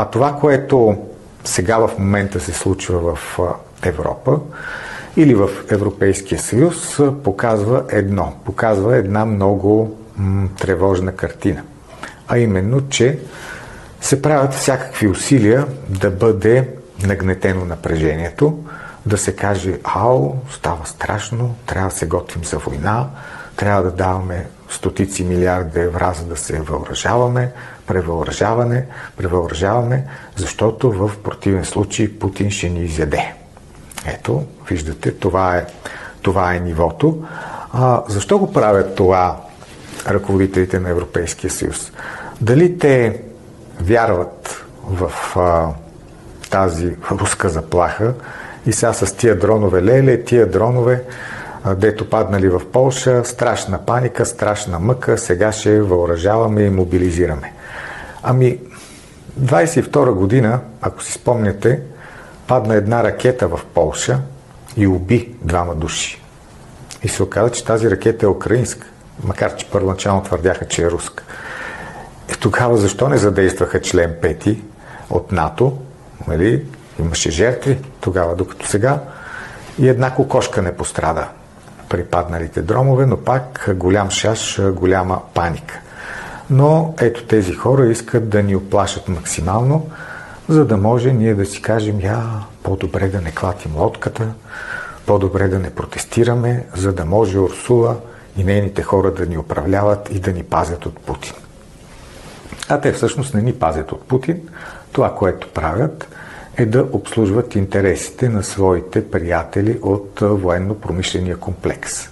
А това, което сега в момента се случва в Европа или в Европейския съюз, показва една много тревожна картина. А именно, че се правят всякакви усилия да бъде нагнетено напрежението, да се каже: ао, става страшно, трябва да се готвим за война, трябва да даваме стотици милиарди евро, за да се въоръжаваме, превъоръжаваме, защото в противен случай Путин ще ни изяде. Ето, виждате, това е нивото. Защо го правят това ръководителите на Европейския съюз? Дали те вярват в тази руска заплаха и сега с тия дронове, тия дронове, дето паднали в Полша, страшна паника, страшна мъка, сега ще въоръжаваме и мобилизираме. 22 година, ако си спомняте, падна една ракета в Полша и уби 2 души. И се оказа, че тази ракета е украинска, макар че първоначално твърдяха, че е руска. Тогава защо не задействаха член 5 от НАТО? Нали? Имаше жертви тогава, докато сега и една кокошка не пострада при падналите дромове, но пак голям шаш, голяма паника. Но ето тези хора искат да ни оплашат максимално, за да може ние да си кажем: по-добре да не клатим лодката, по-добре да не протестираме, за да може Урсула и нейните хора да ни управляват и да ни пазят от Путин. А те всъщност не ни пазят от Путин. Това, което правят, е да обслужват интересите на своите приятели от военно-промишления комплекс.